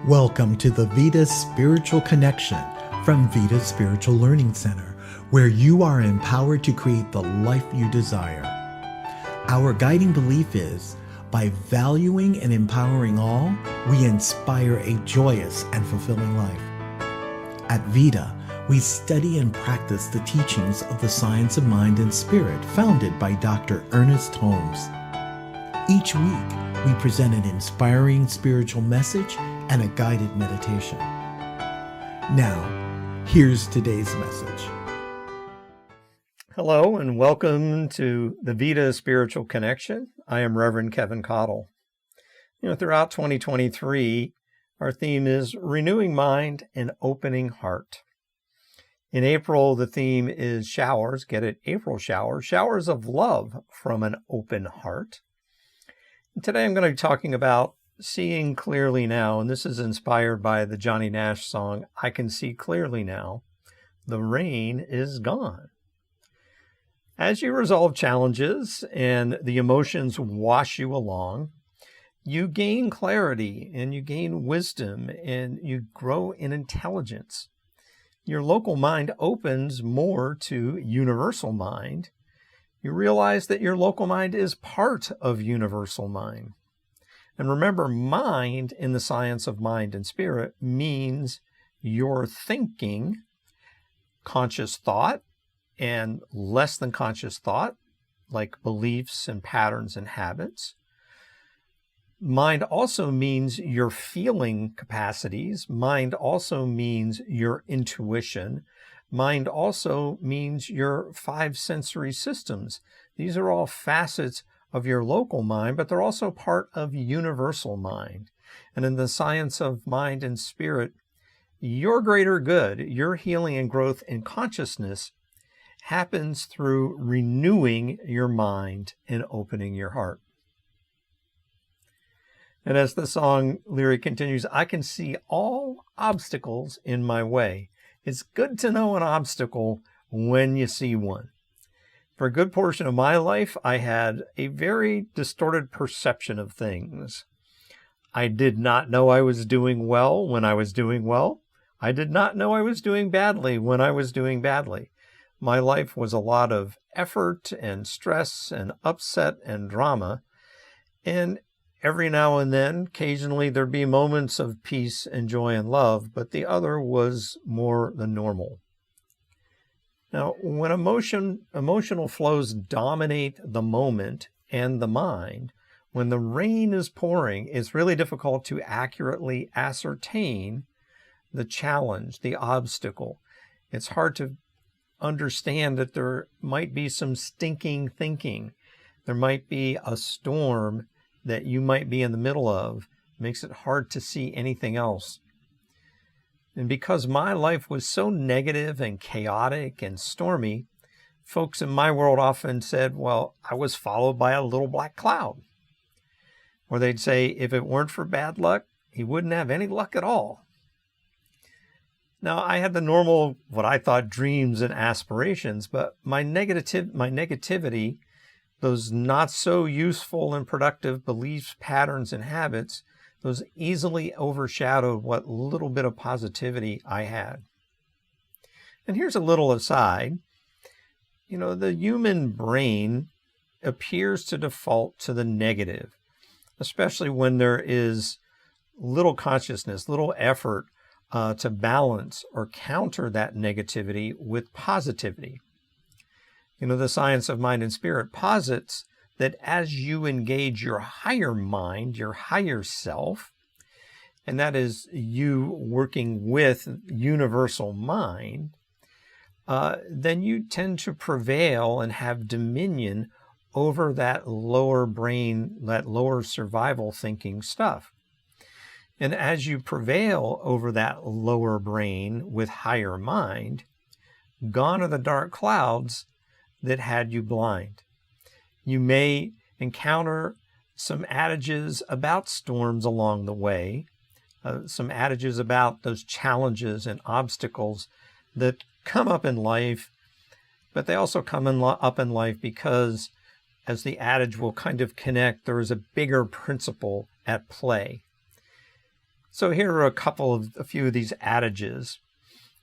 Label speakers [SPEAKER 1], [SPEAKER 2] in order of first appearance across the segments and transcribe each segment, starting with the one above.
[SPEAKER 1] Welcome to the Vida Spiritual Connection from Vida Spiritual Learning Center, where you are empowered to create the life you desire. Our guiding belief is, by valuing and empowering all, we inspire a joyous and fulfilling life. At Vida, we study and practice the teachings of the science of mind and spirit founded by Dr. Ernest Holmes. Each week, we present an inspiring spiritual message and a guided meditation. Now, here's today's message.
[SPEAKER 2] Hello and welcome to the Vida Spiritual Connection. I am Reverend Keven Kadel. Throughout 2023, our theme is renewing mind and opening heart. In April, the theme is showers. Get it? April showers. Showers of love from an open heart. And today I'm going to be talking about seeing clearly now, and this is inspired by the Johnny Nash song, I Can See Clearly Now. The rain is gone. As you resolve challenges and the emotions wash you along, you gain clarity and you gain wisdom and you grow in intelligence. Your local mind opens more to universal mind. You realize that your local mind is part of universal mind. And remember, mind in the science of mind and spirit means your thinking, conscious thought, and less than conscious thought, like beliefs and patterns and habits. Mind also means your feeling capacities. Mind also means your intuition. Mind also means your five sensory systems. These are all facets of your local mind, but they're also part of universal mind. And in the science of mind and spirit, your greater good, your healing and growth in consciousness happens through renewing your mind and opening your heart. And as the song lyric continues, I can see all obstacles in my way. It's good to know an obstacle when you see one. For a good portion of my life, I had a very distorted perception of things. I did not know I was doing well when I was doing well. I did not know I was doing badly when I was doing badly. My life was a lot of effort and stress and upset and drama. And every now and then, occasionally, there'd be moments of peace and joy and love, but the other was more than normal. Now, when emotional flows dominate the moment and the mind, when the rain is pouring, it's really difficult to accurately ascertain the challenge, the obstacle. It's hard to understand that there might be some stinking thinking. There might be a storm that you might be in the middle of. It makes it hard to see anything else. And because my life was so negative and chaotic and stormy, folks in my world often said, well, I was followed by a little black cloud. Or they'd say, if it weren't for bad luck, he wouldn't have any luck at all. Now, I had the normal, what I thought, dreams and aspirations, but my negativity, those not so useful and productive beliefs, patterns, and habits, those easily overshadowed what little bit of positivity I had. And here's a little aside. The human brain appears to default to the negative, especially when there is little consciousness, little effort to balance or counter that negativity with positivity. The science of mind and spirit posits that as you engage your higher mind, your higher self, and that is you working with universal mind, then you tend to prevail and have dominion over that lower brain, that lower survival thinking stuff. And as you prevail over that lower brain with higher mind, gone are the dark clouds that had you blind. You may encounter some adages about storms along the way, some adages about those challenges and obstacles that come up in life, but they also come up in life because, as the adage will kind of connect, there is a bigger principle at play. So here are a few of these adages.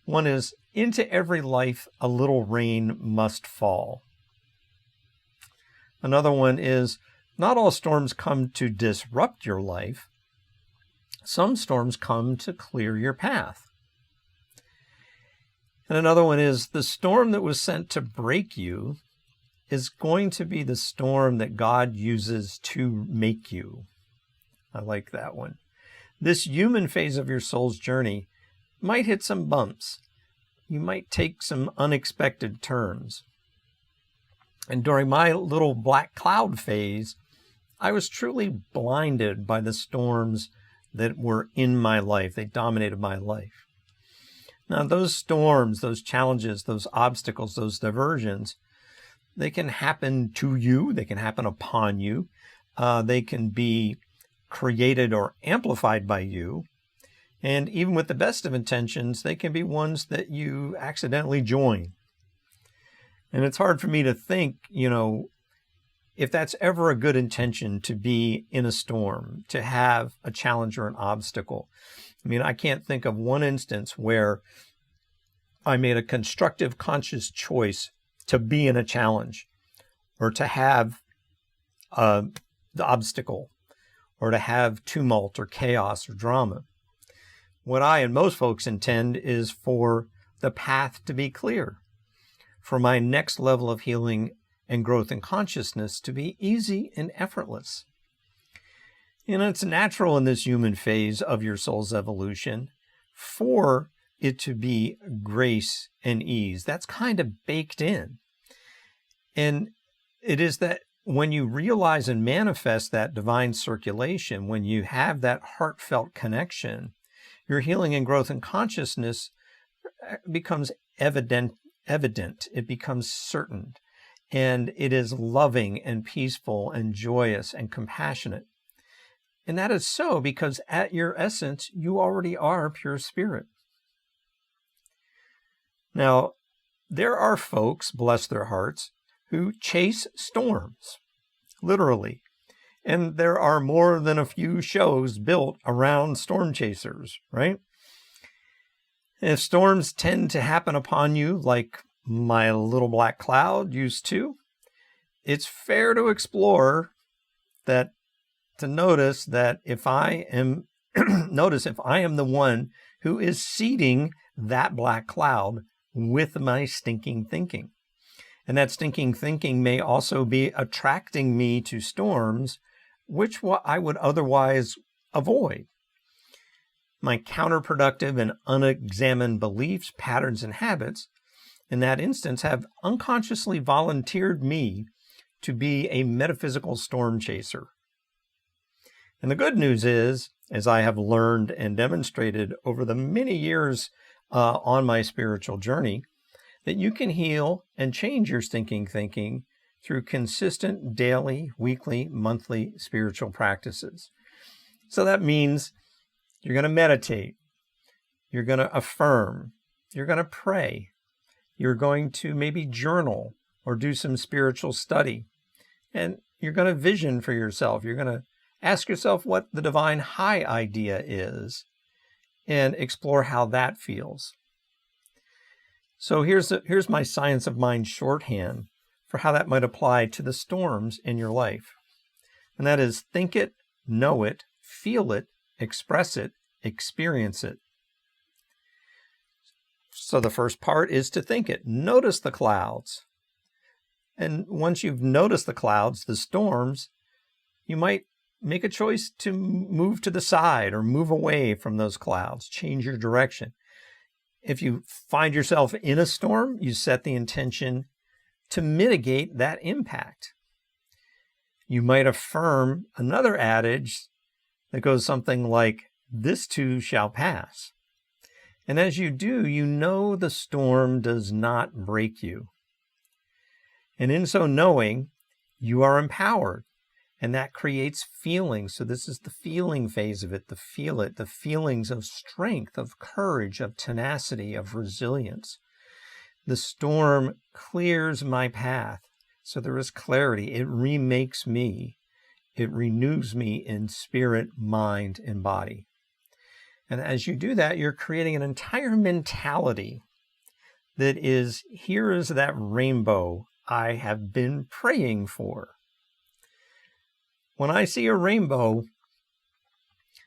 [SPEAKER 2] One is, into every life a little rain must fall. Another one is, not all storms come to disrupt your life. Some storms come to clear your path. And another one is, the storm that was sent to break you is going to be the storm that God uses to make you. I like that one. This human phase of your soul's journey might hit some bumps. You might take some unexpected turns. And during my little black cloud phase, I was truly blinded by the storms that were in my life. They dominated my life. Now, those storms, those challenges, those obstacles, those diversions, they can happen to you. They can happen upon you. They can be created or amplified by you. And even with the best of intentions, they can be ones that you accidentally join. And it's hard for me to think, if that's ever a good intention to be in a storm, to have a challenge or an obstacle. I mean, I can't think of one instance where I made a constructive, conscious choice to be in a challenge or to have the obstacle or to have tumult or chaos or drama. What I and most folks intend is for the path to be clear, for my next level of healing and growth in consciousness to be easy and effortless. It's natural in this human phase of your soul's evolution for it to be grace and ease. That's kind of baked in. And it is that when you realize and manifest that divine circulation, when you have that heartfelt connection, your healing and growth in consciousness becomes evident. It becomes certain. And it is loving and peaceful and joyous and compassionate. And that is so because at your essence, you already are pure spirit. Now, there are folks, bless their hearts, who chase storms, literally. And there are more than a few shows built around storm chasers, right? If storms tend to happen upon you like my little black cloud used to, it's fair to explore that, to notice that if I am, if I am the one who is seeding that black cloud with my stinking thinking. And that stinking thinking may also be attracting me to storms, which I would otherwise avoid. My counterproductive and unexamined beliefs, patterns, and habits in that instance have unconsciously volunteered me to be a metaphysical storm chaser. And the good news is, as I have learned and demonstrated over the many years on my spiritual journey, that you can heal and change your stinking thinking through consistent daily, weekly, monthly spiritual practices. So that means you're going to meditate, you're going to affirm, you're going to pray, you're going to maybe journal or do some spiritual study, and you're going to vision for yourself. You're going to ask yourself what the divine high idea is and explore how that feels. So here's my science of mind shorthand for how that might apply to the storms in your life. And that is, think it, know it, feel it, express it, experience it. So the first part is to think it. Notice the clouds. And once you've noticed the clouds, the storms, you might make a choice to move to the side or move away from those clouds, change your direction. If you find yourself in a storm, you set the intention to mitigate that impact. You might affirm another adage that goes something like, "This too shall pass." And as you do, you know the storm does not break you. And in so knowing, you are empowered. And that creates feelings. So this is the feeling phase of it, the feelings of strength, of courage, of tenacity, of resilience. The storm clears my path. So there is clarity. It remakes me. It renews me in spirit, mind, and body. And as you do that, you're creating an entire mentality that is, here is that rainbow I have been praying for. When I see a rainbow,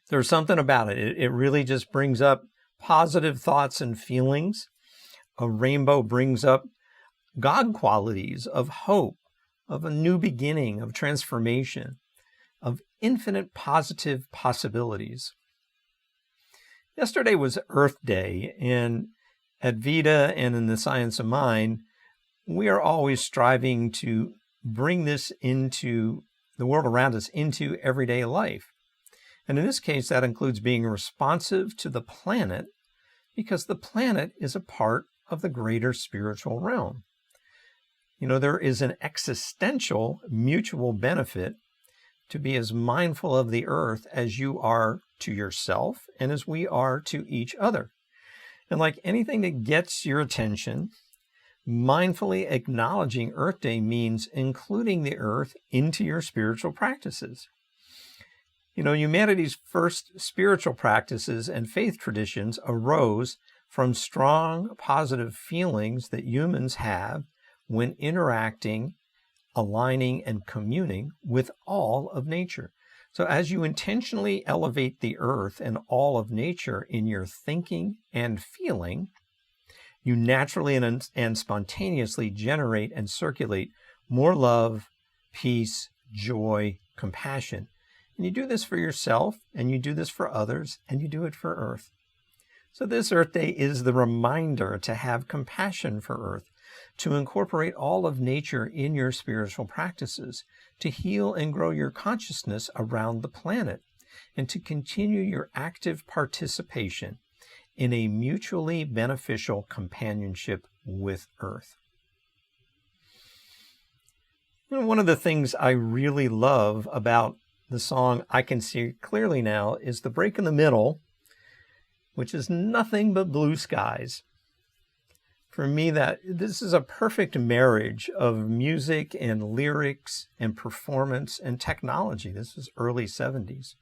[SPEAKER 2] there's something about it. It really just brings up positive thoughts and feelings. A rainbow brings up God qualities of hope, of a new beginning, of transformation, of infinite positive possibilities. Yesterday was Earth Day, and at Vida and in the Science of Mind, we are always striving to bring this into the world around us, into everyday life. And in this case, that includes being responsive to the planet, because the planet is a part of the greater spiritual realm. You know, there is an existential mutual benefit to be as mindful of the earth as you are to yourself and as we are to each other. And like anything that gets your attention, mindfully acknowledging Earth Day means including the earth into your spiritual practices. You know, humanity's first spiritual practices and faith traditions arose from strong positive feelings that humans have when interacting, aligning, and communing with all of nature. So as you intentionally elevate the earth and all of nature in your thinking and feeling, you naturally and spontaneously generate and circulate more love, peace, joy, compassion. And you do this for yourself, and you do this for others, and you do it for Earth. So this Earth Day is the reminder to have compassion for Earth, to incorporate all of nature in your spiritual practices, to heal and grow your consciousness around the planet, and to continue your active participation in a mutually beneficial companionship with Earth. You know, one of the things I really love about the song I Can See Clearly Now is the break in the middle, which is nothing but blue skies. For me, this is a perfect marriage of music and lyrics and performance and technology. This is early 70s.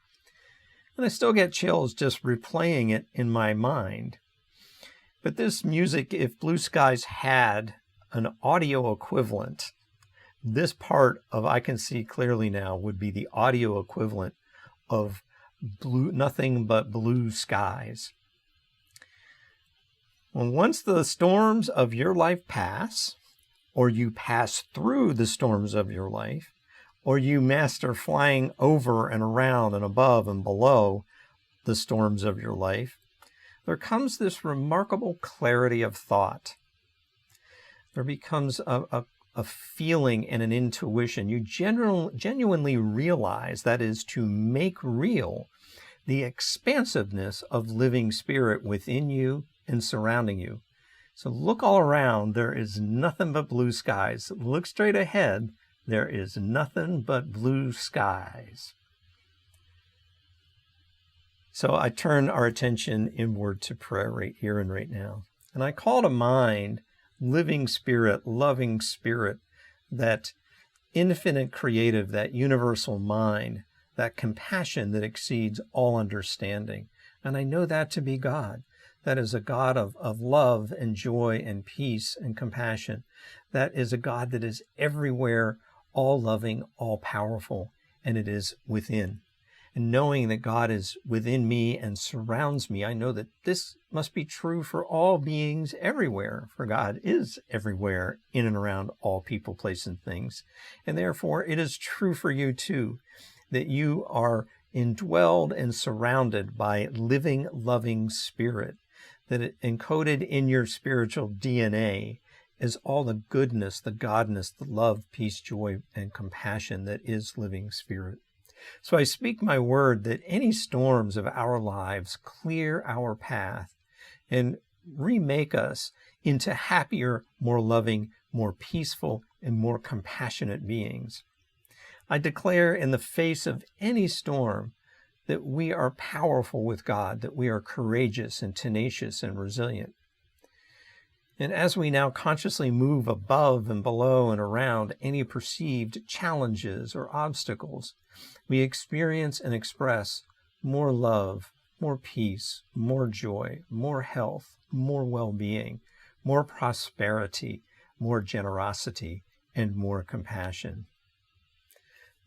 [SPEAKER 2] And I still get chills just replaying it in my mind. But this music, if Blue Skies had an audio equivalent, this part of I Can See Clearly Now would be the audio equivalent of nothing but blue skies. Well, once the storms of your life pass, or you pass through the storms of your life, or you master flying over and around and above and below the storms of your life, there comes this remarkable clarity of thought. There becomes a feeling and an intuition. You genuinely realize, that is, to make real the expansiveness of living spirit within you and surrounding you. So look all around. There is nothing but blue skies. Look straight ahead. There is nothing but blue skies. So I turn our attention inward to prayer right here and right now. And I call to mind living spirit, loving spirit, that infinite creative, that universal mind, that compassion that exceeds all understanding. And I know that to be God. That is a God of love and joy and peace and compassion. That is a God that is everywhere, all loving, all powerful, and it is within. And knowing that God is within me and surrounds me, I know that this must be true for all beings everywhere, for God is everywhere, in and around all people, places, and things. And therefore, it is true for you too, that you are indwelled and surrounded by living, loving spirit, that it encoded in your spiritual DNA is all the goodness, the godness, the love, peace, joy, and compassion that is living spirit. So I speak my word that any storms of our lives clear our path and remake us into happier, more loving, more peaceful, and more compassionate beings. I declare in the face of any storm that we are powerful with God, that we are courageous and tenacious and resilient. And as we now consciously move above and below and around any perceived challenges or obstacles, we experience and express more love, more peace, more joy, more health, more well-being, more prosperity, more generosity, and more compassion.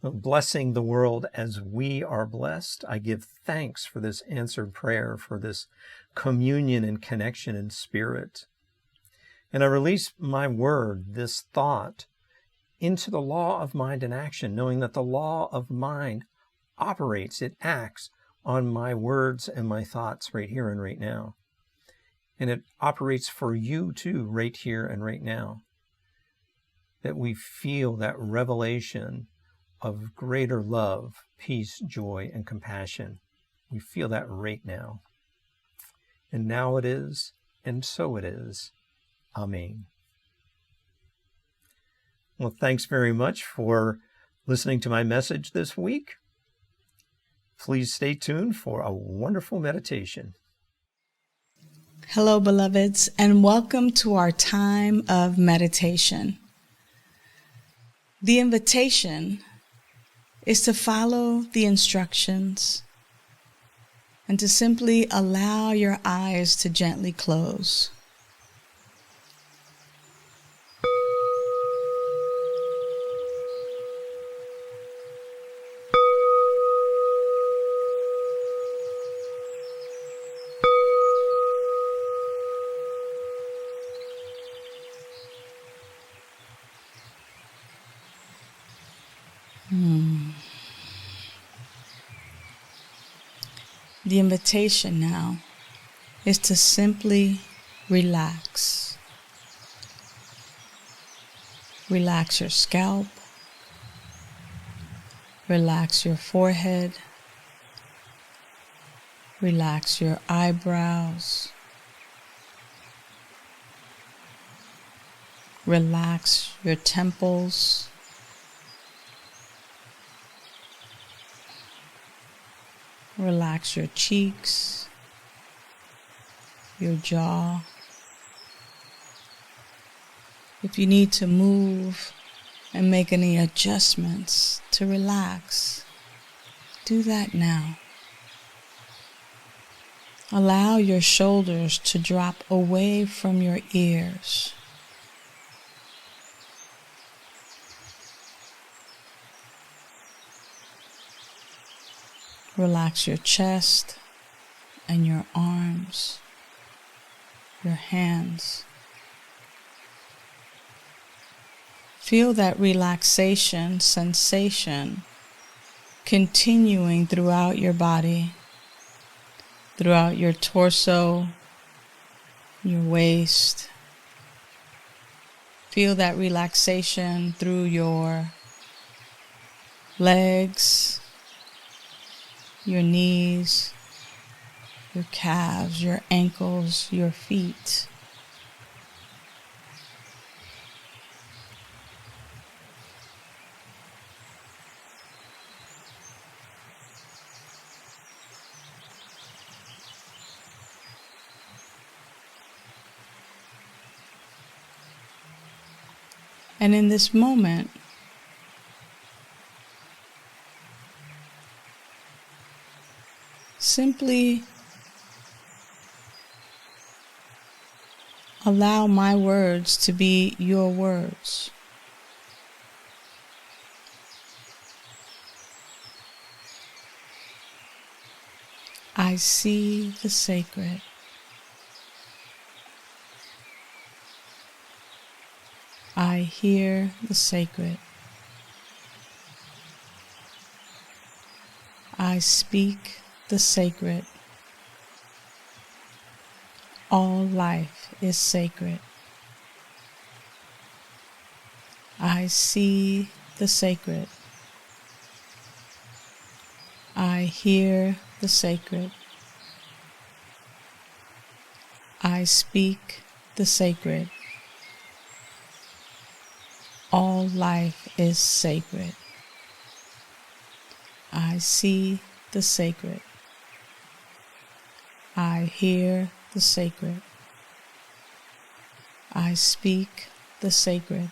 [SPEAKER 2] Blessing the world as we are blessed, I give thanks for this answered prayer, for this communion and connection in spirit. And I release my word, this thought, into the law of mind and action, knowing that the law of mind operates, it acts on my words and my thoughts right here and right now. And it operates for you too, right here and right now. That we feel that revelation of greater love, peace, joy, and compassion. We feel that right now. And now it is, and so it is. Amen. Well, thanks very much for listening to my message this week. Please stay tuned for a wonderful meditation.
[SPEAKER 3] Hello, beloveds, and welcome to our time of meditation. The invitation is to follow the instructions and to simply allow your eyes to gently close. The invitation now is to simply relax. Relax your scalp. Relax your forehead. Relax your eyebrows. Relax your temples. Relax your cheeks, your jaw. If you need to move and make any adjustments to relax, do that now. Allow your shoulders to drop away from your ears. Relax your chest and your arms, your hands. Feel that relaxation sensation continuing throughout your body, throughout your torso, your waist. Feel that relaxation through your legs, your knees, your calves, your ankles, your feet. And in this moment, simply allow my words to be your words. I see the sacred. I hear the sacred. I speak the sacred. All life is sacred. I see the sacred. I hear the sacred. I speak the sacred. All life is sacred. I see the sacred. I hear the sacred. I speak the sacred.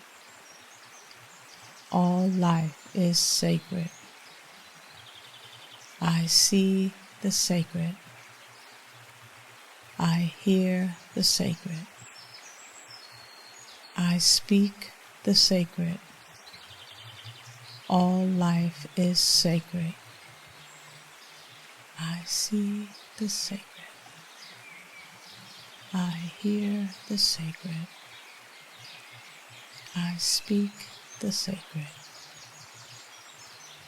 [SPEAKER 3] All life is sacred. I see the sacred. I hear the sacred. I speak the sacred. All life is sacred. I see the sacred. I hear the sacred. I speak the sacred.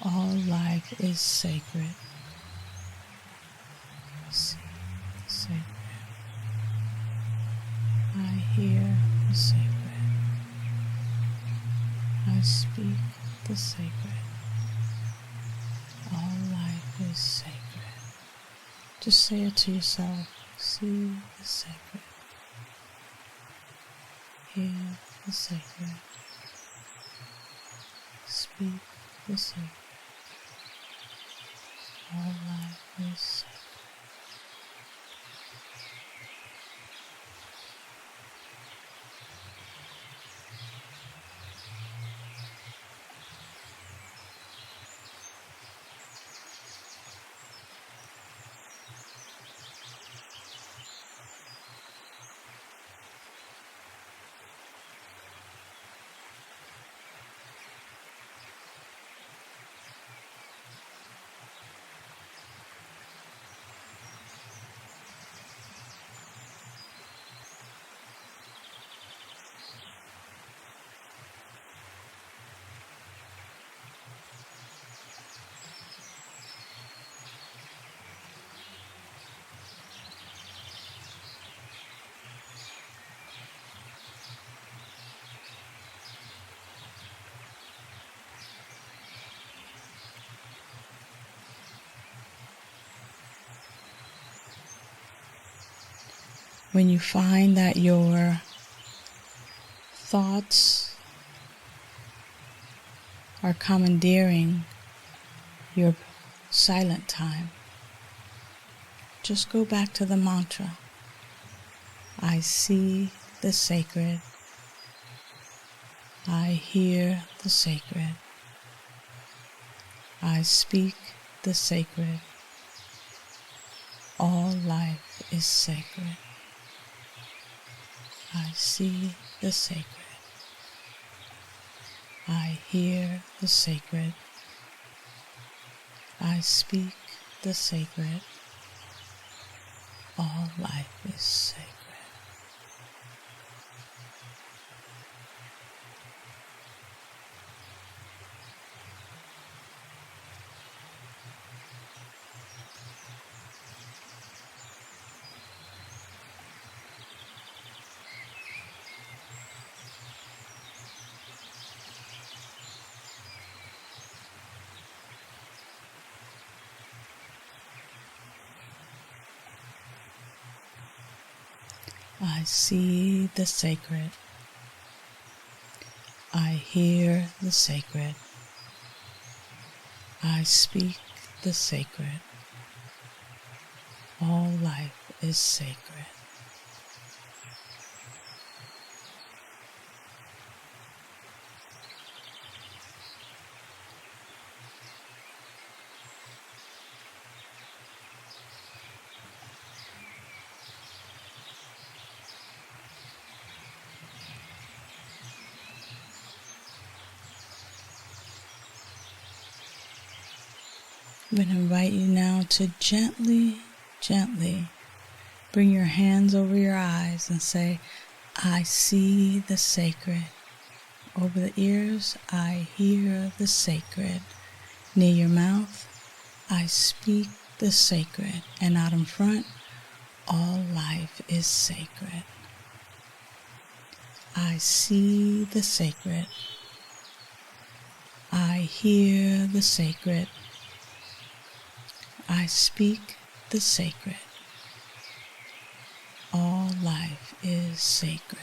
[SPEAKER 3] All life is sacred. I see the sacred. I hear the sacred. I speak the sacred. All life is sacred. Just say it to yourself. See the sacred. Hear the sacred. Speak the sacred. All life is sacred. When you find that your thoughts are commandeering your silent time, just go back to the mantra. I see the sacred. I hear the sacred. I speak the sacred. All life is sacred. I see the sacred. I hear the sacred. I speak the sacred. All life is sacred. I see the sacred. I hear the sacred. I speak the sacred. All life is sacred. I'm going to invite you now to gently bring your hands over your eyes and say, I see the sacred. Over the ears, I hear the sacred. Near your mouth, I speak the sacred. And out in front, all life is sacred. I see the sacred. I hear the sacred. I speak the sacred. All life is sacred.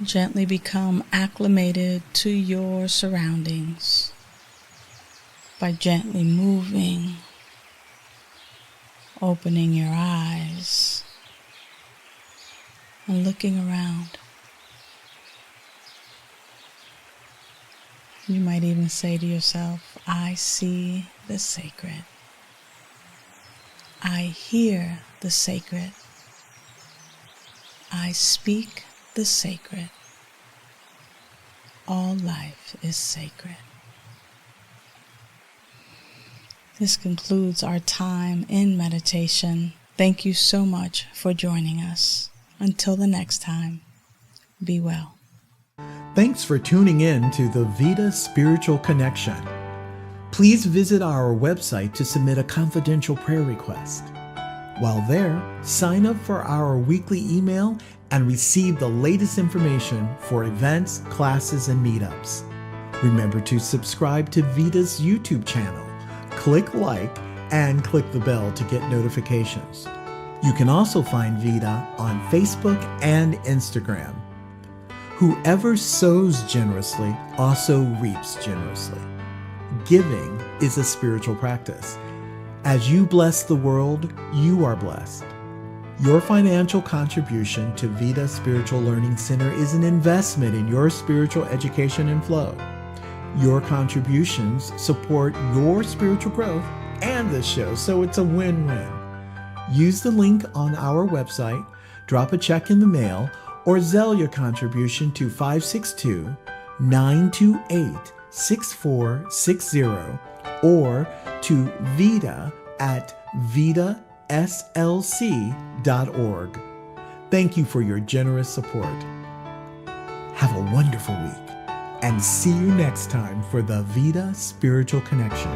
[SPEAKER 3] Gently become acclimated to your surroundings by gently moving, opening your eyes, and looking around. You might even say to yourself, I see the sacred. I hear the sacred. I speak the sacred. All life is sacred. This concludes our time in meditation. Thank you so much for joining us. Until the next time, be well.
[SPEAKER 1] Thanks for tuning in to the Vida Spiritual Connection. Please visit our website to submit a confidential prayer request. While there, sign up for our weekly email and receive the latest information for events, classes, and meetups. Remember to subscribe to Vida's YouTube channel. Click like and click the bell to get notifications. You can also find Vida on Facebook and Instagram. Whoever sows generously also reaps generously. Giving is a spiritual practice. As you bless the world, you are blessed. Your financial contribution to Vida Spiritual Learning Center is an investment in your spiritual education and flow. Your contributions support your spiritual growth and this show, so it's a win-win. Use the link on our website, drop a check in the mail, or Zelle your contribution to 562-928-6460 or to vida@vidaslc.org. Thank you for your generous support. Have a wonderful week and see you next time for the Vida Spiritual Connection.